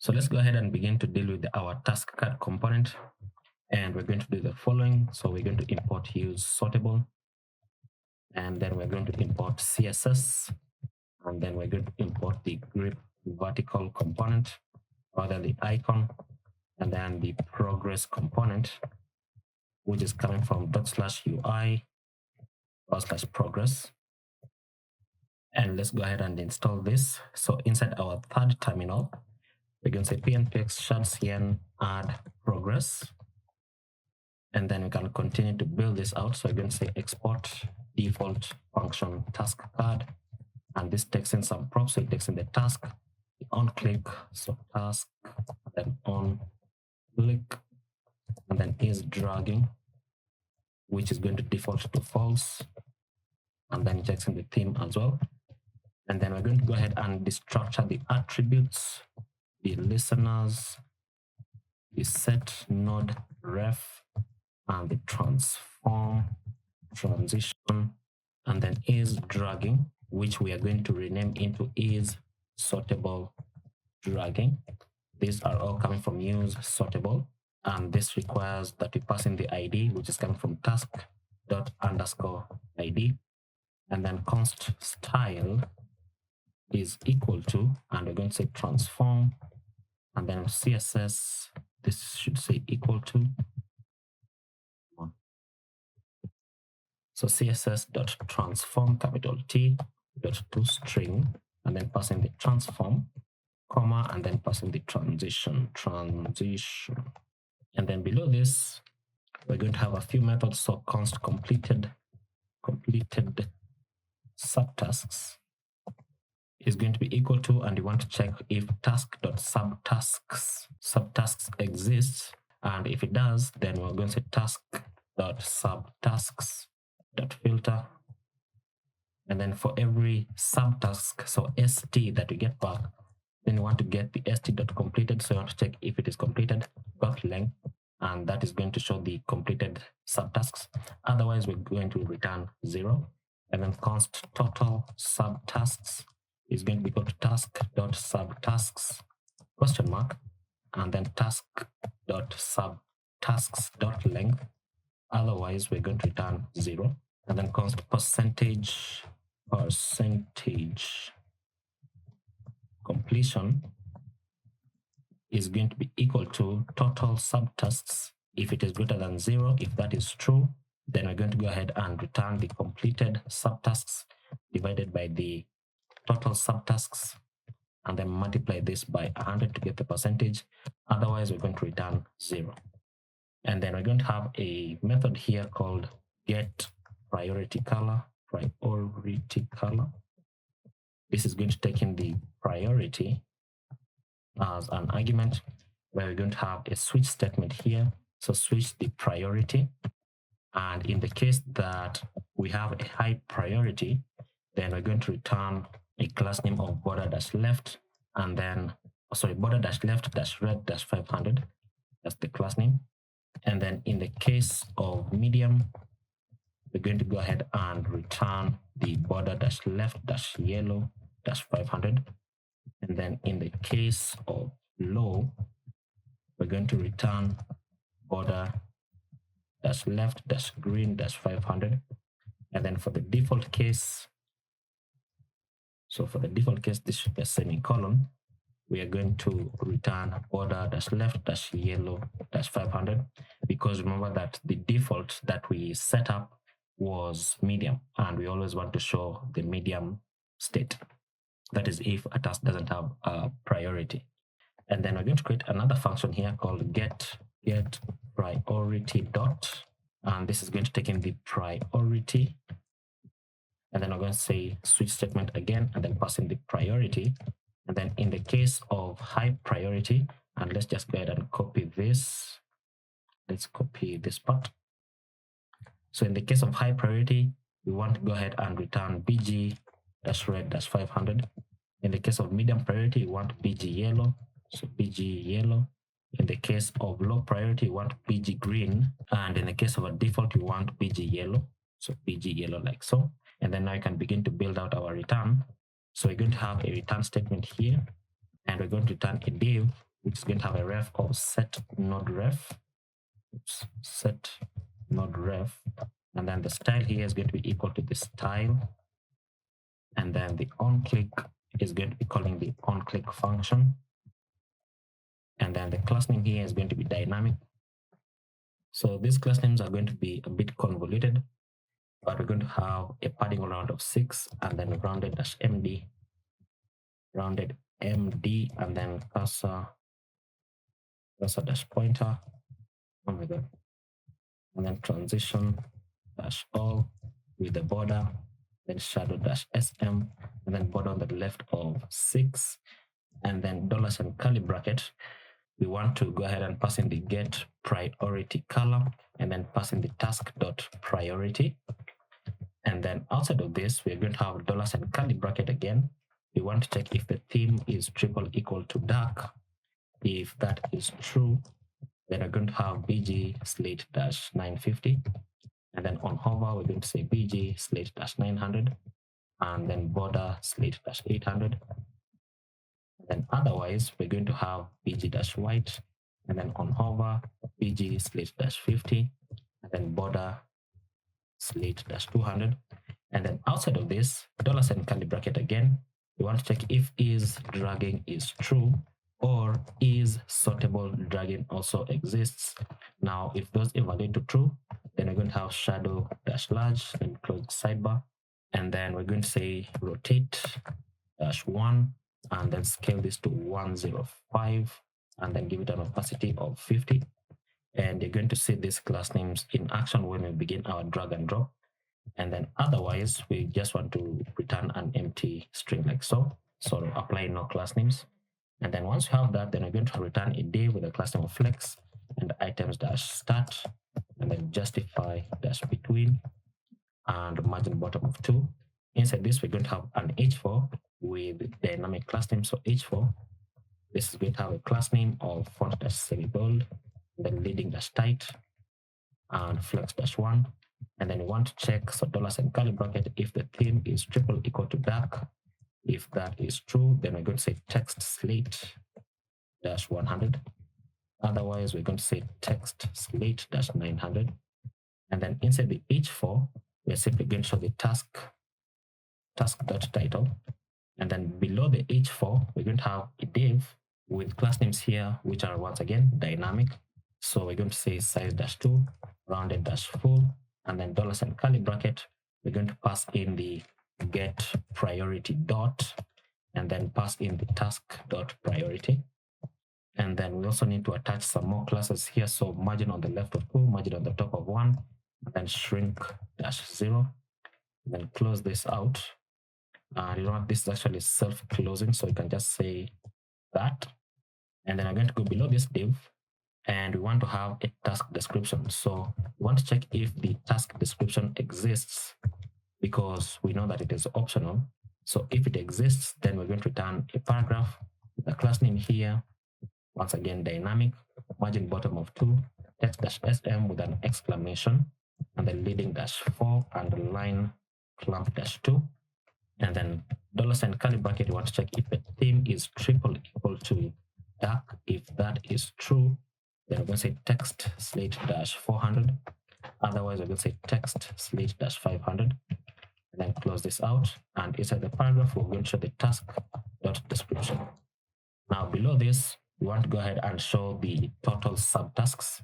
So let's go ahead and begin to deal with our TaskCard component. And we're going to do the following. So we're going to import use sortable. And then we're going to import CSS. And then we're going to import the grip vertical component, rather the icon, and then the progress component, which is coming from /UI/progress. And let's go ahead and install this. So inside our third terminal, we're going to say pnpx shadcn add progress. And then we can continue to build this out. So we're going to say export default function TaskCard. And this takes in some props. So it takes in the task, the on click, so task, then on click, and then is dragging, which is going to default to false. And then it takes in the theme as well. And then we're going to go ahead and destructure the attributes, the listeners, the set node ref, and the transform, transition, and then is dragging, which we are going to rename into is sortable dragging. These are all coming from use sortable, and this requires that we pass in the ID, which is coming from task._ID, and then const style is equal to, and we're going to say transform, and then CSS, this should say equal to. So CSS.transform capital T dot to string, and then passing the transform, comma, and then passing the transition. And then below this, we're going to have a few methods. So const completed subtasks is going to be equal to, and you want to check if subtasks exists. And if it does, then we're going to say task.subtasks.filter. And then for every subtask, so st that we get back, then you want to get the st.completed. So you want to check if it is completed, dot length, and that is going to show the completed subtasks. Otherwise, we're going to return 0. And then const total subtasks is going to be equal to task.subtasks question mark, and then task.subtasks.length. Otherwise, we're going to return 0. And then const percentage completion is going to be equal to total subtasks if it is greater than 0. If that is true, then we're going to go ahead and return the completed subtasks divided by the total subtasks, and then multiply this by 100 to get the percentage. Otherwise, we're going to return 0. And then we're going to have a method here called get priority color. This is going to take in the priority as an argument, where we're going to have a switch statement here. So switch the priority. And in the case that we have a high priority, then we're going to return a class name of border-left, and then, border-left-red-500. That's the class name. And then in the case of medium, we're going to go ahead and return the border-left-yellow-500. And then in the case of low, we're going to return border-left-green-500. And then for the default case, this should be a semicolon. We are going to return border-left-yellow-500, because remember that the default that we set up was medium, and we always want to show the medium state. That is if a task doesn't have a priority. And then we're going to create another function here called get priority dot, and this is going to take in the priority. And then we're going to say switch statement again, and then pass in the priority. And then in the case of high priority, and let's just go ahead and copy this. Let's copy this part. So in the case of high priority, we want to go ahead and return bg-red-500. In the case of medium priority, we want bg yellow, so bg yellow. In the case of low priority, we want bg green. And in the case of a default, we want bg yellow, so bg yellow like so. And then now you can begin to build out our return. So we're going to have a return statement here, and we're going to return a div which is going to have a ref of set node ref. Oops, set node ref. And then the style here is going to be equal to the style. And then the onClick is going to be calling the onClick function. And then the class name here is going to be dynamic. So these class names are going to be a bit convoluted, but we're going to have a padding around of 6 and then rounded-md, rounded md, and then cursor dash pointer. Oh my god. And then transition dash all with the border, then shadow dash sm, and then border on the left of 6, and then dollars and curly bracket. We want to go ahead and pass in the get priority color, and then pass in the task dot priority. And then outside of this, we're going to have dollars and curly bracket again. We want to check if the theme is triple equal to dark. If that is true, then we're going to have bg slate dash 950. And then on hover, we're going to say bg slate dash 900, and then border slate dash 800. Then otherwise, we're going to have bg dash white, and then on hover, bg slate dash 50, and then border slate dash 200. And then outside of this, dollars and curly bracket again, we want to check if is dragging is true, or is sortable dragging also exists. Now, if those evaluate to true, then we're going to have shadow dash large and close the sidebar. And then we're going to say rotate dash 1, and then scale this to 105, and then give it an opacity of 50. And you're going to see these class names in action when we begin our drag and drop. And then otherwise, we just want to return an empty string like so. So apply no class names. And then once you have that, then we're going to return a div with a class name of flex and items dash start, and then justify dash between, and margin bottom of 2. Inside this, we're going to have an h4 with dynamic class name. So h4, this is going to have a class name of font dash semi-bold, then leading dash tight, and flex dash 1. And then we want to check, so dollars and curly bracket, if the theme is triple equal to dark. If that is true, then we're going to say text slate dash 100. Otherwise, we're going to say text slate dash 900. And then inside the h4, we're simply going to show the task.title. And then below the h4, we're going to have a div with class names here, which are once again dynamic. So we're going to say size dash 2, rounded dash full, and then dollars and curly bracket. We're going to pass in the get priority dot, and then pass in the task dot priority. And then we also need to attach some more classes here. So margin on the left of 2, margin on the top of 1, and then shrink dash 0, and then close this out. You know what, this is actually self-closing, so you can just say that. And then I'm going to go below this div, and we want to have a task description. So we want to check if the task description exists, because we know that it is optional. So if it exists, then we're going to return a paragraph, the class name here, once again dynamic, margin bottom of 2, text dash sm with an exclamation, and then leading dash 4, and line clamp dash 2. And then dollars and curly bracket, you want to check if the theme is triple equal to dark. If that is true, then we're going to say text slate dash 400. Otherwise, we're going to say text slate dash 500. And then close this out. And inside the paragraph, we're going to show the task.description. Now below this, we want to go ahead and show the total subtasks.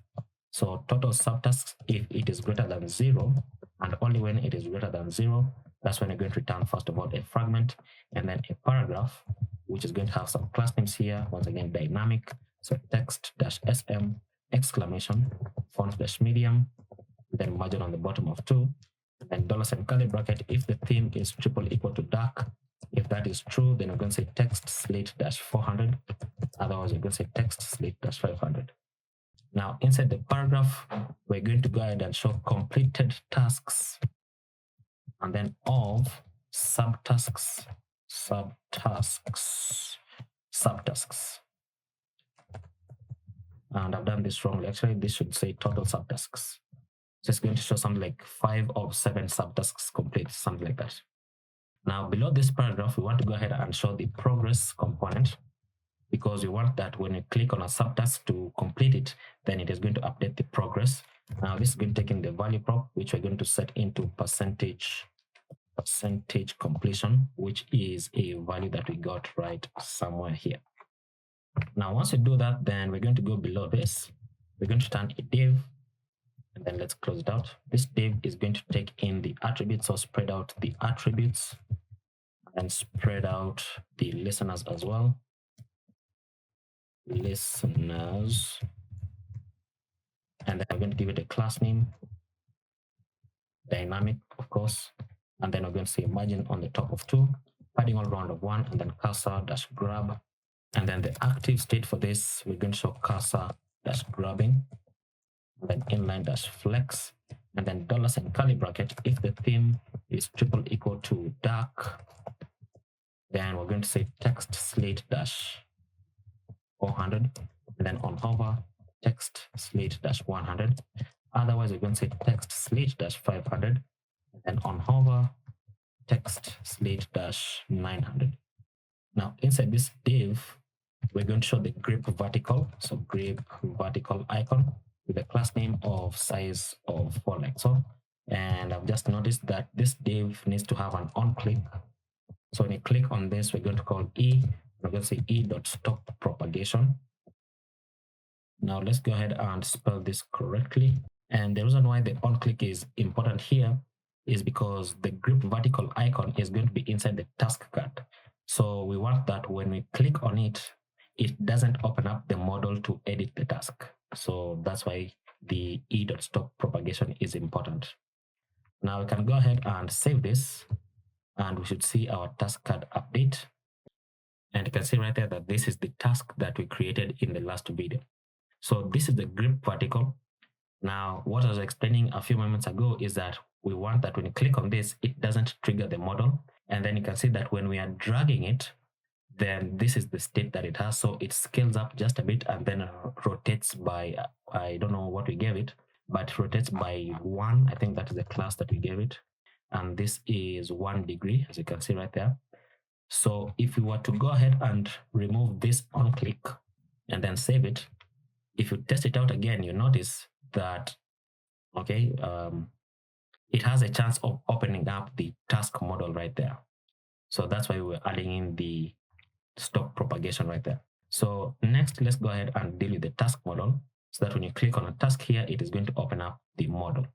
So total subtasks, if it is greater than 0, and only when it is greater than 0, that's when you're going to return, first of all, a fragment, and then a paragraph, which is going to have some class names here, once again dynamic. So text dash sm, exclamation, font dash medium, then margin on the bottom of 2, and dollars and curly bracket if the theme is triple equal to dark. If that is true, then we're going to say text slate dash 400. Otherwise, we're going to say text slate dash 500. Now, inside the paragraph, we're going to go ahead and show completed tasks, and then of subtasks. And I've done this wrongly. Actually, this should say total subtasks. So it's going to show something like 5 of 7 subtasks complete, something like that. Now, below this paragraph, we want to go ahead and show the progress component. because we want that when you click on a subtask to complete it, then it is going to update the progress. Now this is going to take in the value prop, which we're going to set into percentage completion, which is a value that we got right somewhere here. Now once we do that, then we're going to go below this. We're going to turn a div, and then let's close it out. This div is going to take in the attributes, so spread out the attributes and spread out the listeners as well. Listeners, and then I'm going to give it a class name, dynamic, of course, and then we're going to say margin on the top of 2, padding all around of 1, and then cursor dash grab, and then the active state for this, we're going to show cursor dash grabbing, and then inline dash flex, and then $ curly bracket. If the theme is triple equal to dark, then we're going to say text slate dash 400, and then on hover text slate dash 100. Otherwise, we're going to say text slate dash 500, and then on hover text slate dash 900. Now inside this div, we're going to show the grip vertical, so grip vertical icon with a class name of size of 4 like so. And I've just noticed that this div needs to have an on click. So when you click on this, we're going to call we're going to say e.stop propagation. Now let's go ahead and spell this correctly. And the reason why the on click is important here is because the grip vertical icon is going to be inside the TaskCard. So we want that when we click on it, it doesn't open up the model to edit the task. So that's why the e.stop propagation is important. Now we can go ahead and save this, and we should see our TaskCard update. And you can see right there that this is the task that we created in the last video. So this is the grip vertical. Now, what I was explaining a few moments ago is that we want that when you click on this, it doesn't trigger the model. And then you can see that when we are dragging it, then this is the state that it has. So it scales up just a bit and then rotates by, I don't know what we gave it, but it rotates by 1. I think that is the class that we gave it. And this is 1 degree, as you can see right there. So if we were to go ahead and remove this on click and then save it, if you test it out again, you notice that, okay, it has a chance of opening up the task model right there. So that's why we're adding in the stop propagation right there. So next, let's go ahead and deal with the task model so that when you click on a task here, it is going to open up the model.